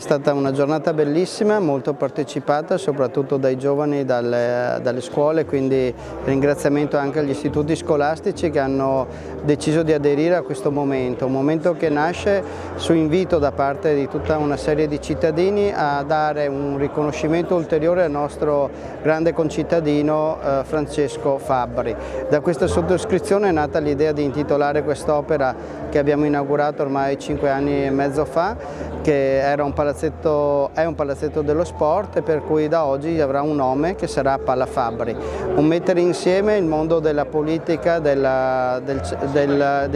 stata una giornata bellissima, molto partecipata soprattutto dai giovani dalle scuole, quindi ringraziamento anche agli istituti scolastici che hanno deciso di aderire a questo momento, un momento che nasce su invito da parte di tutta una serie di cittadini a dare un riconoscimento ulteriore al nostro grande concittadino Francesco Fabbri. Da questa sottoscrizione è nata l'idea di intitolare quest'opera che abbiamo inaugurato ormai 5 anni e mezzo fa, che è un palazzetto dello sport e per cui da oggi avrà un nome che sarà Pala Fabbri. Un mettere insieme il mondo della politica, dei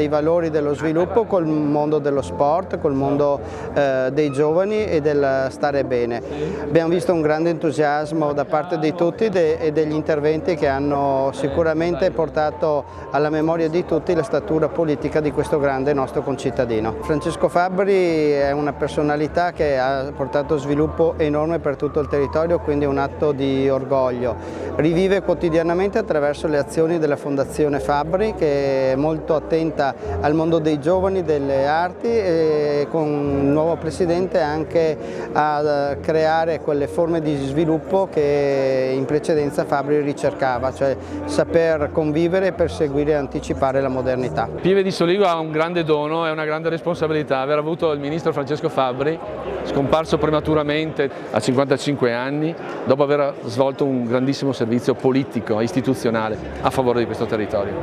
valori dello sviluppo col mondo dello sport, col mondo dei giovani e del stare bene. Abbiamo visto un grande entusiasmo da parte di tutti e degli interventi che hanno sicuramente portato alla memoria di tutti la statura politica di questo grande nostro concittadino. Francesco Fabbri è una personalità che ha portato sviluppo enorme per tutto il territorio, quindi è un atto di orgoglio. Rivive quotidianamente attraverso le azioni della Fondazione Fabbri, che è molto attenta al mondo dei giovani, delle arti e con un nuovo presidente anche a creare quelle forme di sviluppo che in precedenza Fabbri ricercava, cioè saper convivere e perseguire e anticipare la modernità. Pieve di Soligo ha un grande dono e una grande responsabilità, aver avuto il ministro Francesco Fabbri, scomparso prematuramente a 55 anni, dopo aver svolto un grandissimo servizio politico e istituzionale a favore di questo territorio.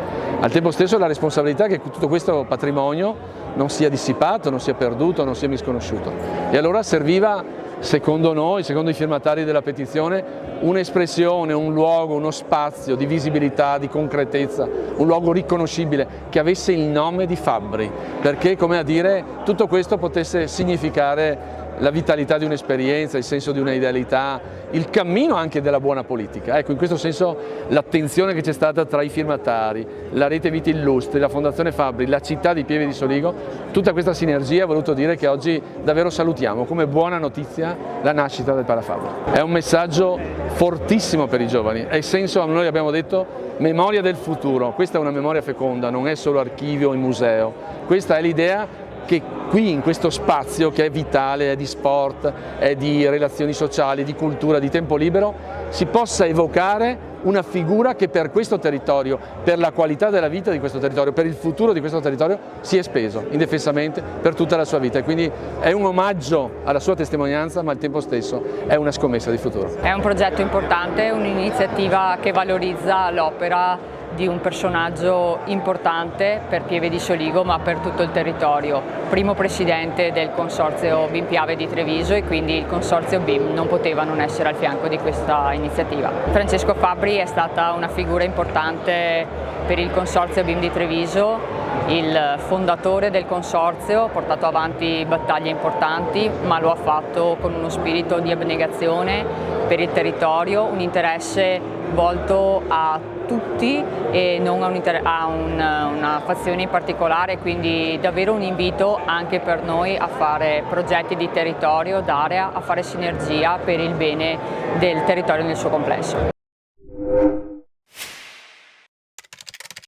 Al tempo stesso la responsabilità che tutto questo patrimonio non sia dissipato, non sia perduto, non sia misconosciuto. E allora serviva, secondo noi, secondo i firmatari della petizione, un'espressione, un luogo, uno spazio di visibilità, di concretezza, un luogo riconoscibile che avesse il nome di Fabbri, perché, come a dire, tutto questo potesse significare la vitalità di un'esperienza, il senso di un'idealità, il cammino anche della buona politica. Ecco, in questo senso l'attenzione che c'è stata tra i firmatari, la Rete Vita Illustri, la Fondazione Fabbri, la città di Pieve di Soligo, tutta questa sinergia ha voluto dire che oggi davvero salutiamo come buona notizia la nascita del Pala Fabbri. È un messaggio fortissimo per i giovani, è il senso, noi abbiamo detto, memoria del futuro. Questa è una memoria feconda, non è solo archivio e museo, questa è l'idea che qui in questo spazio che è vitale, è di sport, è di relazioni sociali, di cultura, di tempo libero, si possa evocare una figura che per questo territorio, per la qualità della vita di questo territorio, per il futuro di questo territorio si è speso indefessamente per tutta la sua vita e quindi è un omaggio alla sua testimonianza, ma al tempo stesso è una scommessa di futuro. È un progetto importante, un'iniziativa che valorizza l'opera di un personaggio importante per Pieve di Soligo ma per tutto il territorio, primo presidente del consorzio BIM Piave di Treviso e quindi il consorzio BIM non poteva non essere al fianco di questa iniziativa. Francesco Fabbri è stata una figura importante per il consorzio BIM di Treviso, il fondatore del consorzio, ha portato avanti battaglie importanti ma lo ha fatto con uno spirito di abnegazione per il territorio, un interesse volto a tutti e non a una fazione in particolare, quindi davvero un invito anche per noi a fare progetti di territorio, d'area, a fare sinergia per il bene del territorio nel suo complesso.